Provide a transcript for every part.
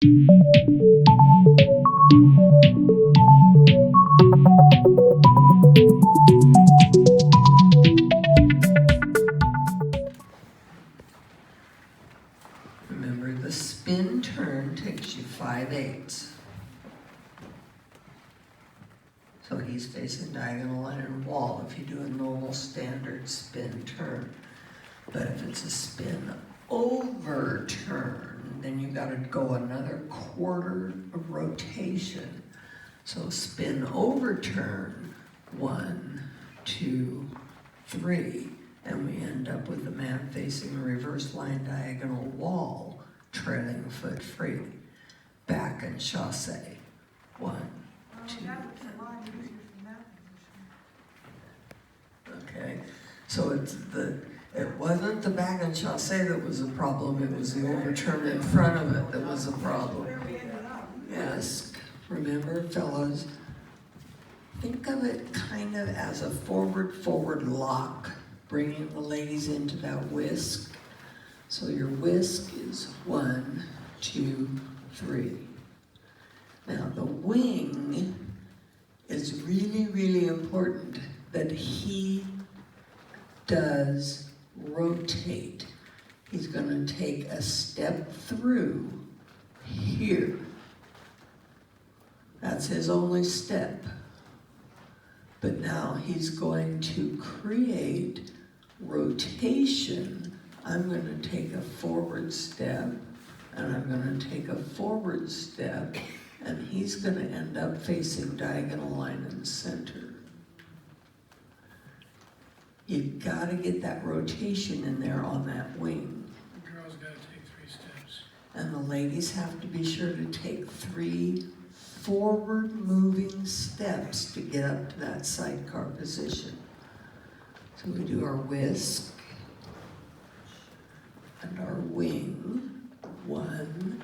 Remember, the spin turn takes you 5/8. So he's facing diagonal line and wall if you do a normal standard spin turn. But if it's a spin overturn, then you gotta go another quarter of rotation. So spin overturn, 1, 2, 3, and we end up with the man facing a reverse line diagonal wall, trailing foot free. Back and chasse, 1, 2. Okay, so it wasn't the back and chasse that was a problem, it was the overturn in front of it that was a problem. Yes, remember, fellas, think of it kind of as a forward lock, bringing the ladies into that whisk. So your whisk is 1, 2, 3. Now the wing is really, really important that he does rotate. He's going to take a step through here. That's his only step. But now he's going to create rotation. I'm going to take a forward step, and I'm going to take a forward step, and he's going to end up facing diagonal line and center. You've got to get that rotation in there on that wing. The girl's got to take 3 steps. And the ladies have to be sure to take 3 forward moving steps to get up to that sidecar position. So we do our whisk and our wing. 1,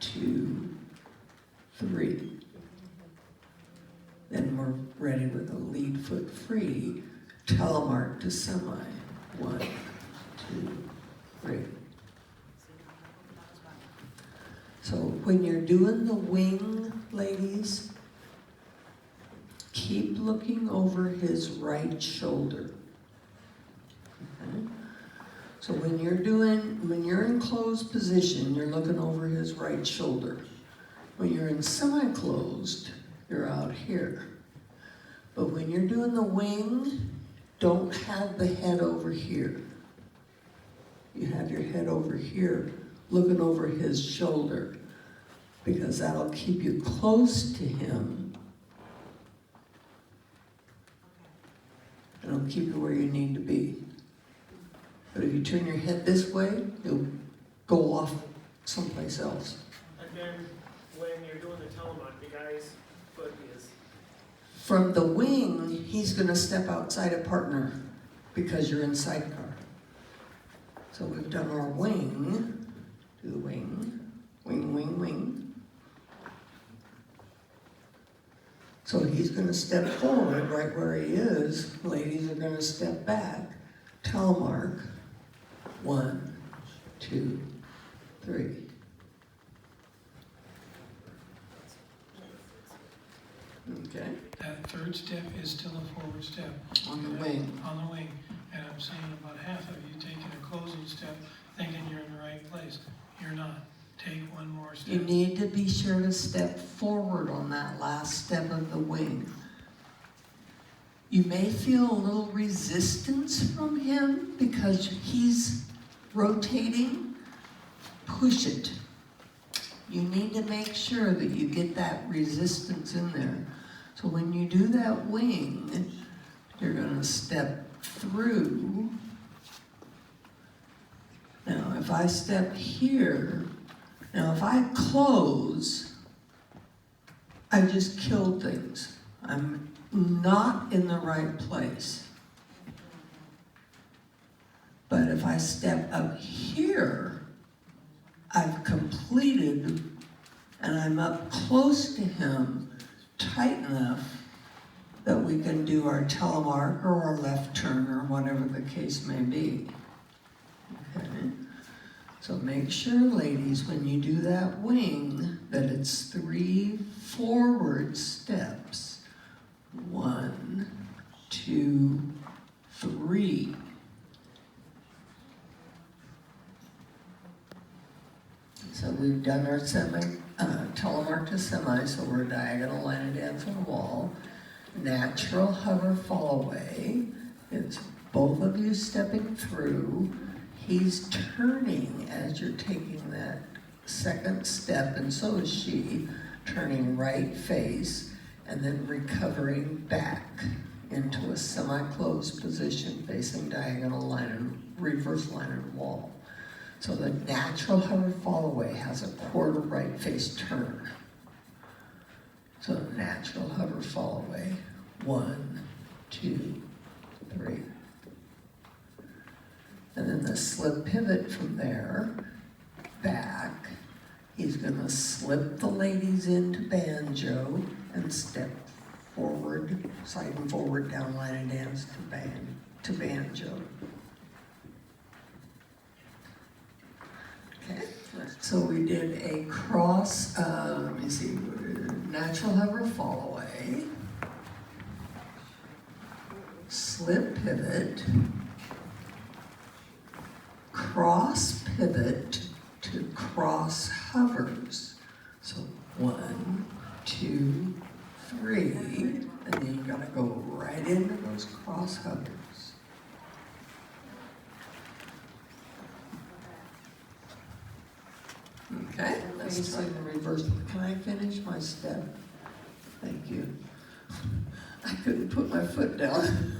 2, 3. Then we're ready with a lead foot free. Telemark to semi. 1, 2, 3. So when you're doing the wing, ladies, keep looking over his right shoulder. Okay? So when you're in closed position, you're looking over his right shoulder. When you're in semi-closed, you're out here. But when you're doing the wing, don't have the head over here. You have your head over here, looking over his shoulder, because that'll keep you close to him. It'll keep you where you need to be. But if you turn your head this way, you'll go off someplace else. And then when you're doing the telemark, the guy's foot is... From the wing, he's going to step outside a partner because you're in sidecar. So we've done our wing. Do the wing. Wing, wing, wing. So he's going to step forward right where he is. Ladies are going to step back. Telemark. 1, 2, 3. Okay. That 3rd step is still a forward step. On the wing. On the wing. And I'm saying about half of you taking a closing step, thinking you're in the right place. You're not. Take 1 more step. You need to be sure to step forward on that last step of the wing. You may feel a little resistance from him because he's rotating. Push it. You need to make sure that you get that resistance in there. So when you do that wing, you're going to step through. Now, if I step here, now if I close, I just killed things. I'm not in the right place. But if I step up here, I've completed, and I'm up close to him, tight enough that we can do our telemark or our left turn or whatever the case may be. Okay. So make sure, ladies, when you do that wing, that it's 3 forward steps. 1, 2, 3. So we've done our telemark to semi, so we're diagonal line and dance on the wall. Natural hover Fallaway. It's both of you stepping through. He's turning as you're taking that second step, and so is she, turning right face, and then recovering back into a semi-closed position facing diagonal line and reverse line and wall. So the natural hover Fallaway has a quarter right face turn. So natural hover Fallaway, 1, 2, 3. And then the slip pivot from there, back. He's gonna slip the ladies into banjo and step forward, side and forward, down line and dance to banjo. Okay, so we did a cross, let me see, natural hover Fallaway, slip pivot, cross pivot to cross hovers. So 1, 2, 3, and then you gotta go right into those cross hovers. Okay, let's try the reverse. Can I finish my step? Thank you. I couldn't put my foot down.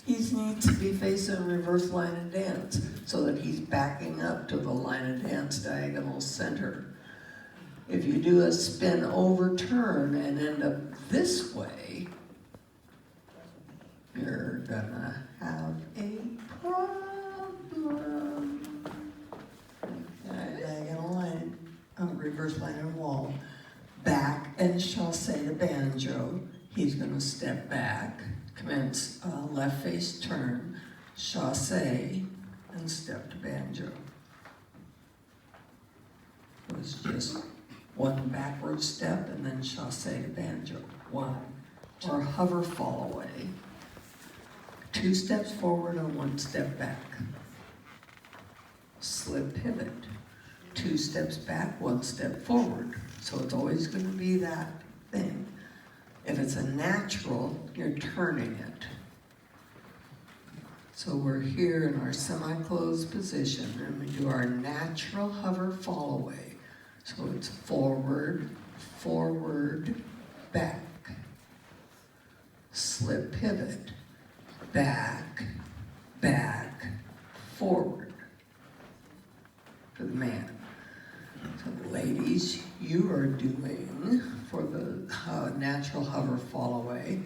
He needs to be facing reverse line and dance so that he's backing up to the line and dance diagonal center. If you do a spin overturn and end up this way, you're gonna have a problem. Diagonal line, reverse line and wall, back and chasse to banjo. He's gonna step back, commence left face turn, chasse, and step to banjo. It was just one backward step and then chasse to banjo. 1. Or hover Fallaway. 2 steps forward and 1 step back. Slip pivot. 2 steps back, 1 step forward. So it's always going to be that thing. If it's a natural, you're turning it. So we're here in our semi-closed position, and we do our natural hover Fallaway. So it's forward, forward, back. Slip pivot, back, back, forward. For the man. So ladies, you are doing, for the natural hover Fallaway,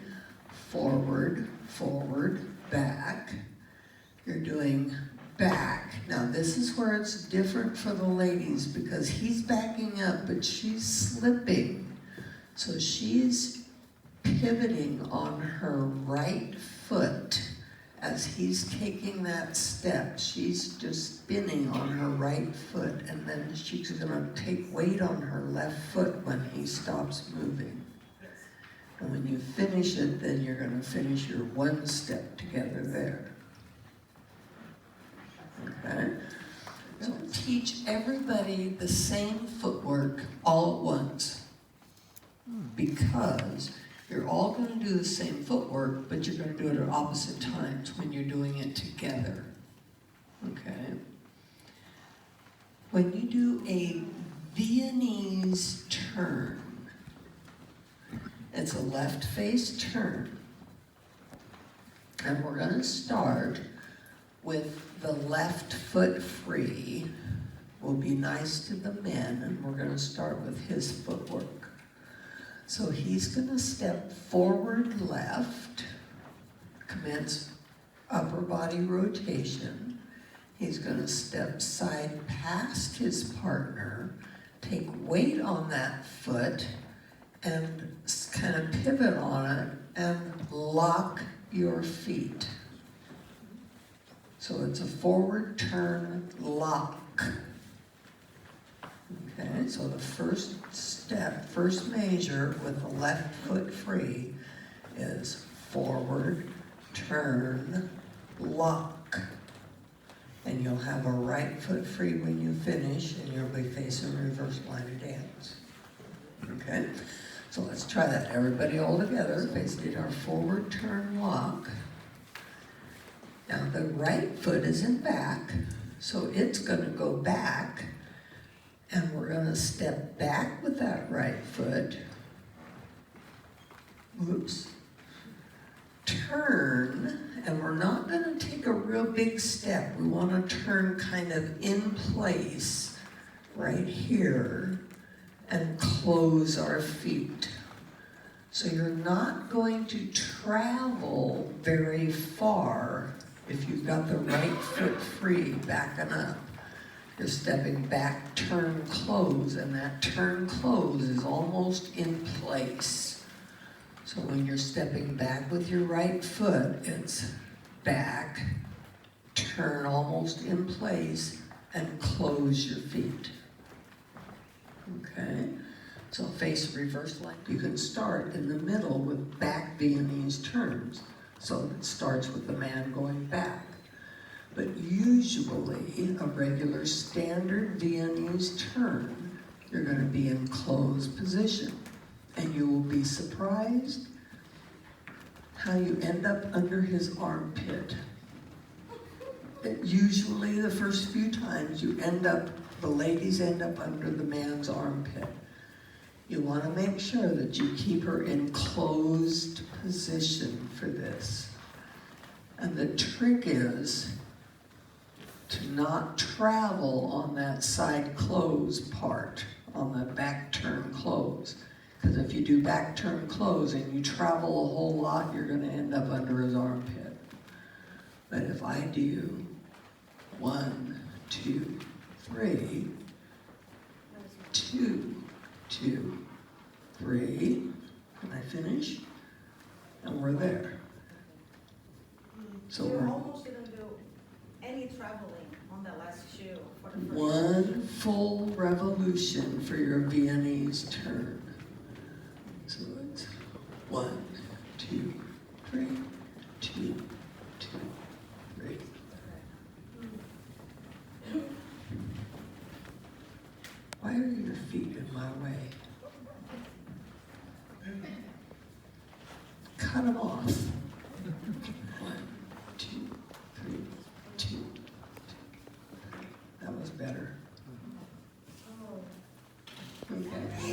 forward, forward, back. You're doing back. Now this is where it's different for the ladies because he's backing up, but she's slipping. So she's pivoting on her right foot as he's taking that step. She's just spinning on her right foot, and then she's gonna take weight on her left foot when he stops moving. And when you finish it, then you're gonna finish your 1 step together there. Okay? So teach everybody the same footwork all at once. Because you're all going to do the same footwork, but you're going to do it at opposite times when you're doing it together. Okay? When you do a Vienesse turn, it's a left face turn. And we're going to start with the left foot free. We'll be nice to the men, and we're going to start with his footwork. So he's going to step forward left, commence upper body rotation. He's going to step side past his partner, take weight on that foot, and kind of pivot on it and lock your feet. So it's a forward turn lock. Okay, so the first step, first measure with the left foot free is forward turn lock. And you'll have a right foot free when you finish, and you'll be facing reverse line of dance. Okay, so let's try that. Everybody all together, facing our forward turn lock. Now the right foot is in back, so it's going to go back, and we're going to step back with that right foot. Oops. Turn, and we're not going to take a real big step. We want to turn kind of in place right here and close our feet. So you're not going to travel very far if you've got the right foot free backing up. You're stepping back, turn, close, and that turn, close is almost in place. So when you're stepping back with your right foot, it's back, turn almost in place, and close your feet. Okay? So face reverse line. You can start in the middle with back Vienesse turns. So it starts with the man going back. But usually, a regular standard Vienesse turn, you're going to be in closed position. And you will be surprised how you end up under his armpit. Usually the first few times the ladies end up under the man's armpit. You want to make sure that you keep her in closed position for this. And the trick is to not travel on that side close part, on the back turn close. Because if you do back turn close and you travel a whole lot, you're going to end up under his armpit. But if I do 1, 2, 3, 2, 2, 3, and I finish, and we're there. So you we're almost didn't do any traveling on the last shoe for the first one full revolution for your Vienesse turn. So it's 1, 2, 3, 2, 2, 3. Why are your feet in my way? Cut them off. 1, 2, 3, 2. That was better. Oh. Okay.